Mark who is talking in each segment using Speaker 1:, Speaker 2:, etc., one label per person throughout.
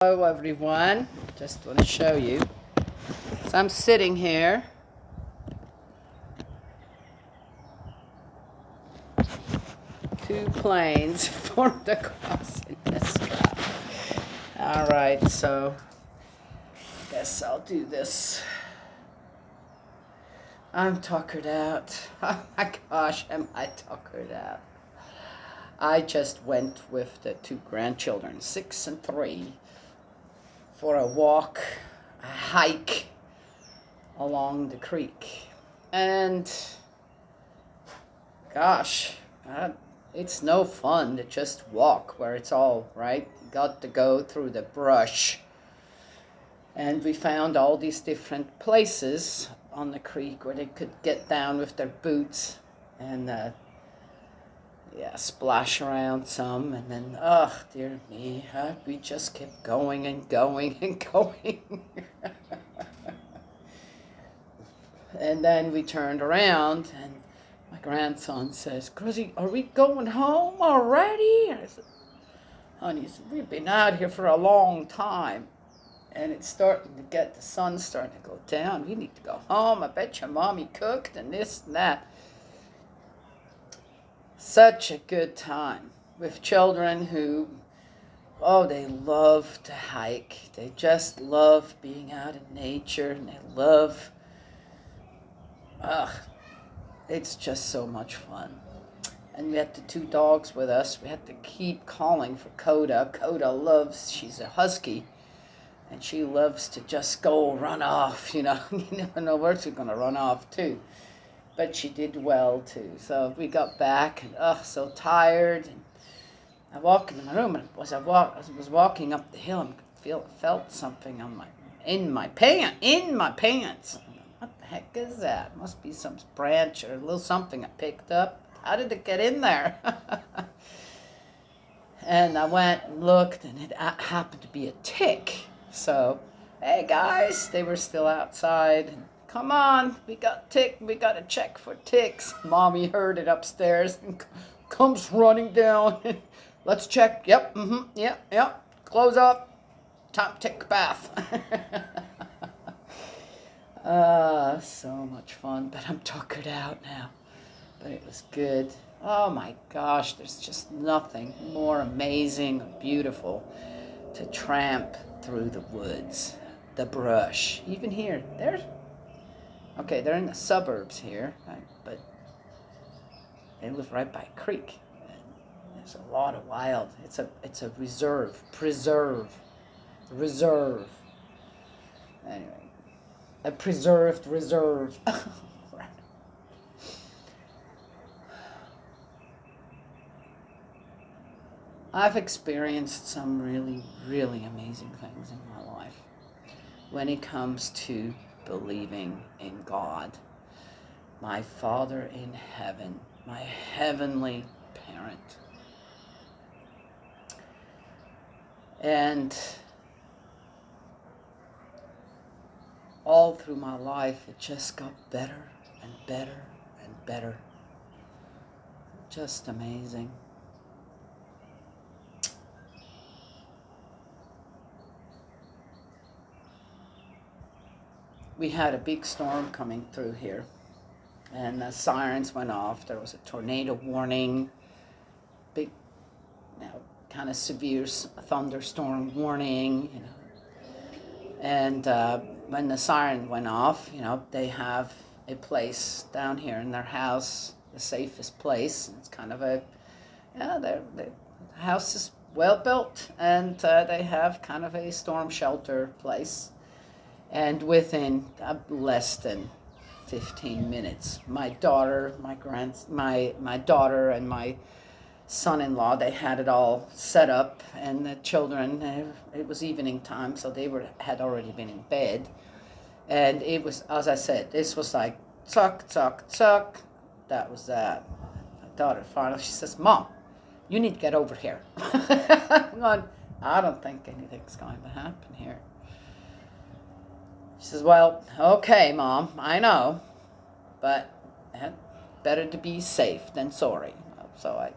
Speaker 1: Hello everyone, just want to show you. So I'm sitting here. Two planes formed across in the sky. Alright, so I guess I'll do this. I'm tuckered out. Oh my gosh, am I tuckered out. I just went with the two grandchildren, 6 and 3, for a walk, a hike along the creek. And gosh, it's no fun to just walk where it's all right. Got to go through the brush. And we found all these different places on the creek where they could get down with their boots and splash around some. And then, oh dear me, we just kept going and going and going. And then we turned around and my grandson says, "Grizzy, are we going home already?" I said, "Honey, we've been out here for a long time. And it's starting to get, the sun's starting to go down. We need to go home. I bet your mommy cooked and this and that." Such a good time with children who, they love to hike. They just love being out in nature and they love, it's just so much fun. And we had the two dogs with us. We had to keep calling for Coda. Coda loves, she's a husky, and she loves to just go run off, you never know where she's going to run off to. But she did well too. So we got back and so tired. And I walked into my room and as I was walking up the hill, I felt something in my pants. What the heck is that? Must be some branch or a little something I picked up. How did it get in there? And I went and looked, and it happened to be a tick. So, hey guys, they were still outside. Come on, we got to check for ticks. Mommy heard it upstairs and comes running down. Let's check. Yep, yep. Close up. Time to take a bath. So much fun, but I'm tuckered out now. But it was good. Oh my gosh, there's just nothing more amazing and beautiful to tramp through the woods, the brush. Even here, they're in the suburbs here, right? But they live right by a creek. And there's a lot of wild. It's a preserve. Anyway, a preserved reserve. I've experienced some really, really amazing things in my life when it comes to believing in God, my Father in heaven, my heavenly parent. And all through my life, it just got better and better and better. Just amazing. We had a big storm coming through here, and the sirens went off. There was a tornado warning, big, kind of severe thunderstorm warning, And when the siren went off, they have a place down here in their house, the safest place. It's kind of the house is well built, and they have kind of a storm shelter place. And within less than 15 minutes, my daughter and my son-in-law, they had it all set up, and the children, it was evening time, so they had already been in bed. And it was, as I said, this was like tuck. That was that. My daughter finally, she says, "Mom, you need to get over here." I'm going, I don't think anything's going to happen here. She says, "Well, okay, Mom, I know, but better to be safe than sorry." So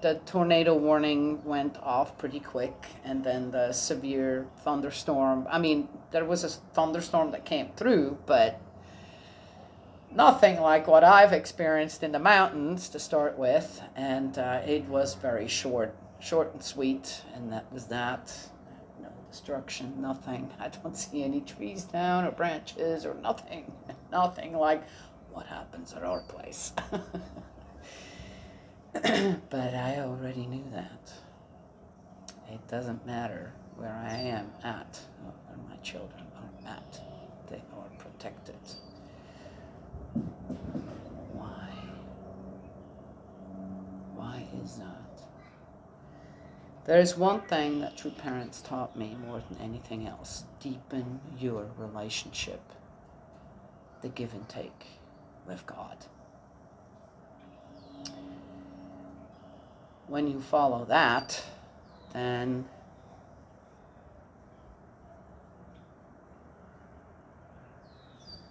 Speaker 1: the tornado warning went off pretty quick, and then the severe thunderstorm. I mean, there was a thunderstorm that came through, but nothing like what I've experienced in the mountains to start with, and it was very short and sweet, and that was that. No destruction, nothing. I don't see any trees down or branches or nothing. Nothing like what happens at our place. But I already knew that. It doesn't matter where I am at, or where my children are at. They are protected. Why? Why is that? There's one thing that true parents taught me more than anything else. Deepen your relationship. The give and take with God. When you follow that, then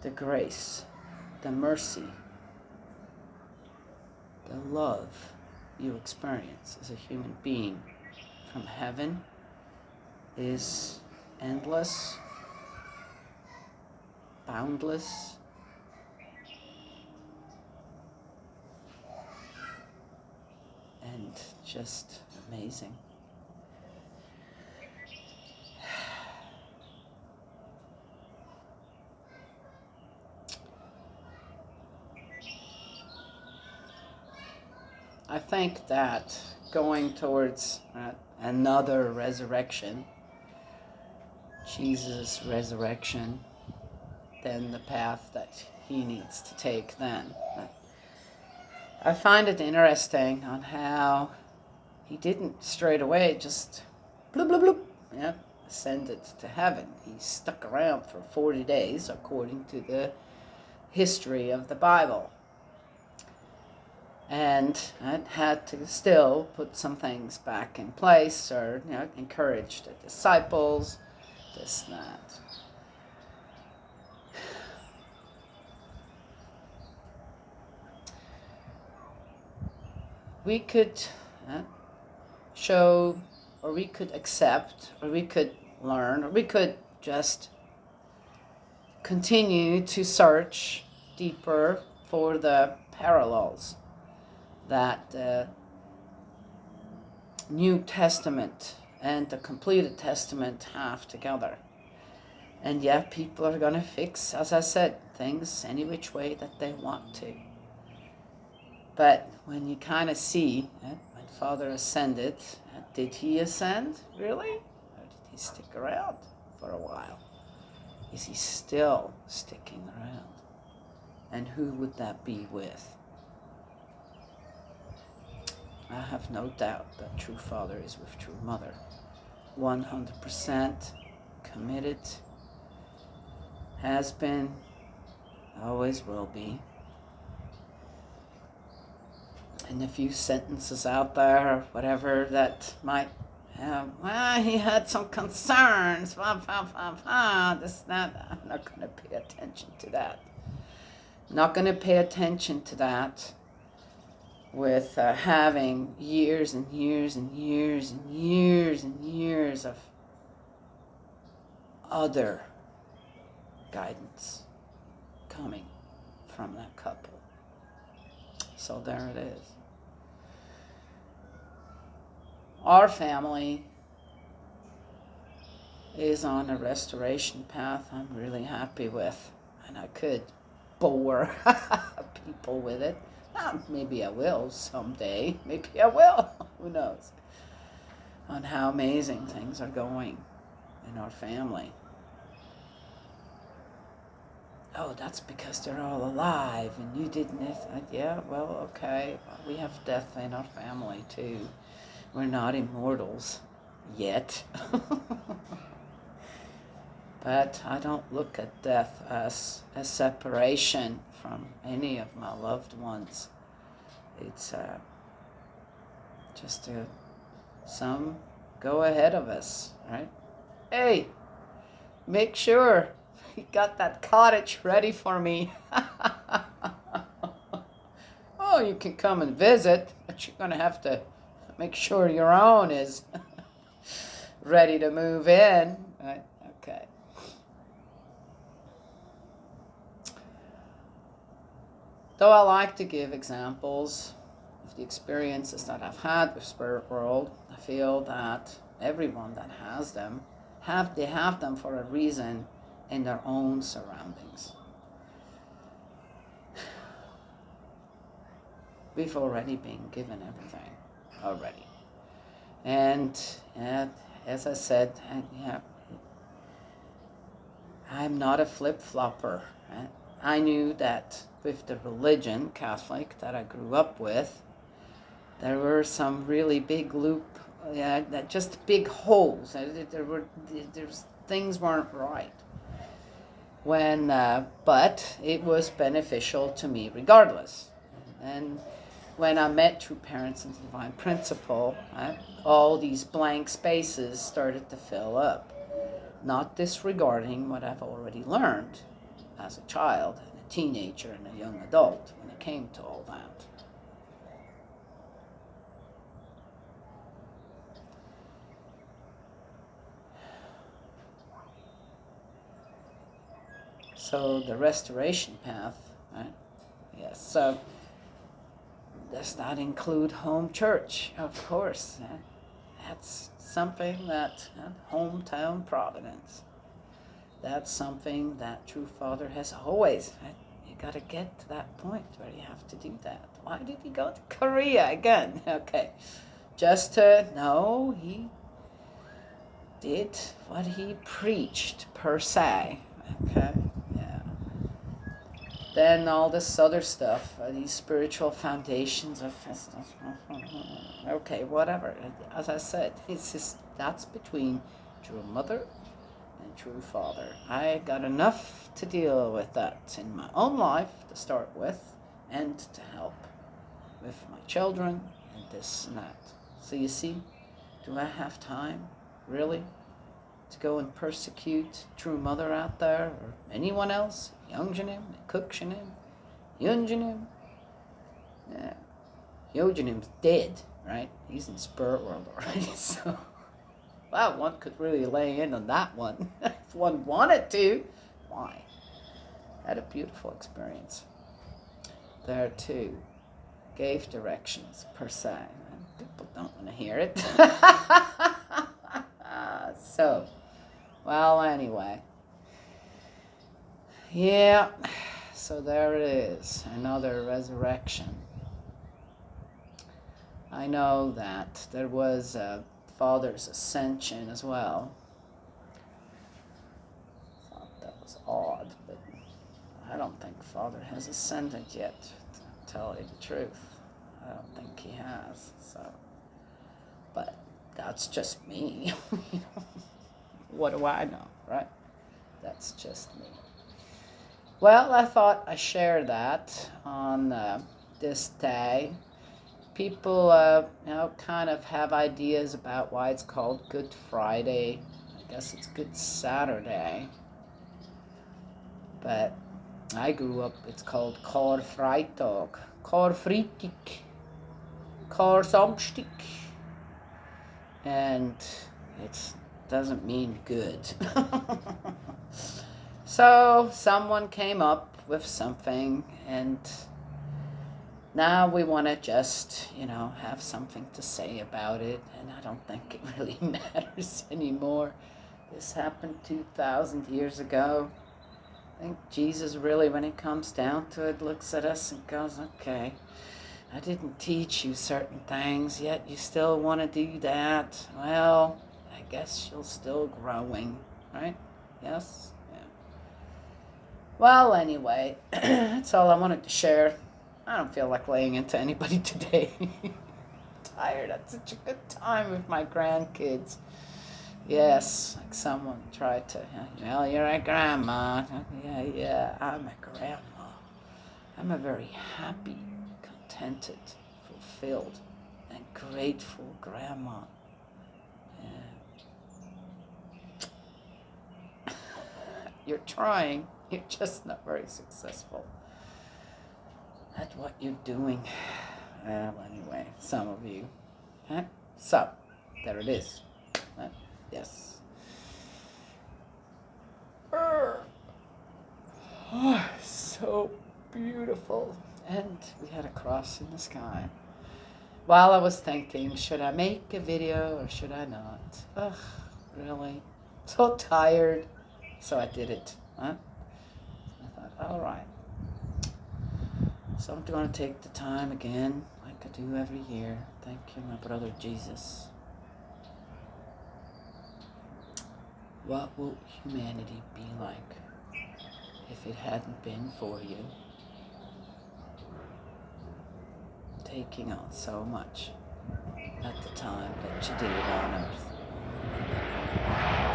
Speaker 1: the grace, the mercy, the love you experience as a human being from heaven is endless, boundless, and just amazing. I think that going towards another resurrection, Jesus' resurrection, then the path that he needs to take then. I find it interesting on how he didn't straight away just bloop, bloop, bloop, ascended to heaven. He stuck around for 40 days according to the history of the Bible. And I had to still put some things back in place, or encourage the disciples, this, that. We could show, or we could accept, or we could learn, or we could just continue to search deeper for the parallels that the New Testament and the completed Testament have together. And yet people are going to fix, as I said, things any which way that they want to. But when you kind of see, when Father ascended, did he ascend, really? Or did he stick around for a while? Is he still sticking around? And who would that be with? I have no doubt that true Father is with true Mother. 100% committed, has been, always will be. And a few sentences out there, or whatever, that might have, well, he had some concerns, this, that. I'm not going to pay attention to that. Not going to pay attention to that with having years and years and years and years and years of other guidance coming from that couple. So there it is. Our family is on a restoration path I'm really happy with, and I could bore people with it. Maybe I will someday. Maybe I will. Who knows? On how amazing things are going in our family. Oh, that's because they're all alive and you didn't. Yeah, well, okay. We have death in our family too. We're not immortals yet. But I don't look at death as a separation from any of my loved ones. It's just some go ahead of us, right? Hey, make sure you got that cottage ready for me. Oh, you can come and visit, but you're going to have to Make sure your own is ready to move in. Right? Okay. Though I like to give examples of the experiences that I've had with Spirit World, I feel that everyone that has them, they have them for a reason in their own surroundings. We've already been given everything already. And as I said, I'm not a flip-flopper. Right? I knew that with the religion, Catholic, that I grew up with, there were some really big just big holes. Things weren't right. But it was beneficial to me regardless. And when I met True Parents and Divine Principle, all these blank spaces started to fill up, not disregarding what I've already learned as a child, and a teenager, and a young adult when it came to all that. So the restoration path, right? Yes. So does that include home church? Of course. That's something that hometown providence. That's something that True Father has always. You got to get to that point where you have to do that. Why did he go to Korea again? Okay, just to know he did what he preached per se. Okay. Then all this other stuff, these spiritual foundations of okay, whatever. As I said, that's between True Mother and True Father. I got enough to deal with that in my own life to start with, and to help with my children and this and that. So you see, do I have time, really, to go and persecute True Mother out there, or anyone else? Youngjanim, Kukshanim, Yunjanim. Yeah. Yojanim's dead, right? He's in Spirit World already, so well, one could really lay in on that one if one wanted to. Why? Had a beautiful experience there too. Gave directions per se. People don't want to hear it. So, well, anyway. Yeah, so there it is, another resurrection. I know that there was a Father's ascension as well. I thought that was odd, but I don't think Father has ascended yet, to tell you the truth. I don't think he has, so. But that's just me. What do I know, right? That's just me. Well, I thought I'd share that on this day. People, kind of have ideas about why it's called Good Friday. I guess it's Good Saturday. But I grew up, it's called Karfreitag, Karfreitag, Karsamstag. And it doesn't mean good. So someone came up with something, and now we want to just, have something to say about it, and I don't think it really matters anymore. This happened 2,000 years ago. I think Jesus really, when it comes down to it, looks at us and goes, okay, I didn't teach you certain things, yet you still want to do that. Well, I guess you're still growing, right? Yes? Well, anyway, that's all I wanted to share. I don't feel like laying into anybody today. Tired. Had such a good time with my grandkids. Yes, like someone tried to, well, you're a grandma. Yeah, I'm a grandma. I'm a very happy, contented, fulfilled, and grateful grandma. Yeah. You're trying. You're just not very successful at what you're doing. Well, anyway, some of you. Huh? So, there it is. Huh? Yes. Oh, so beautiful. And we had a cross in the sky. While I was thinking, should I make a video or should I not? Ugh, really? So tired. So I did it. Huh? I thought, all right. So I'm going to take the time again, like I do every year. Thank you, my brother Jesus. What will humanity be like if it hadn't been for you taking on so much at the time that you did on earth?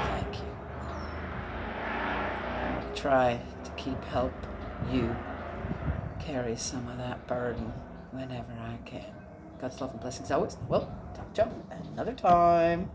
Speaker 1: Thank you. I'm going to try to keep help you carry some of that burden whenever I can. God's love and blessings always. Well, talk to you another time.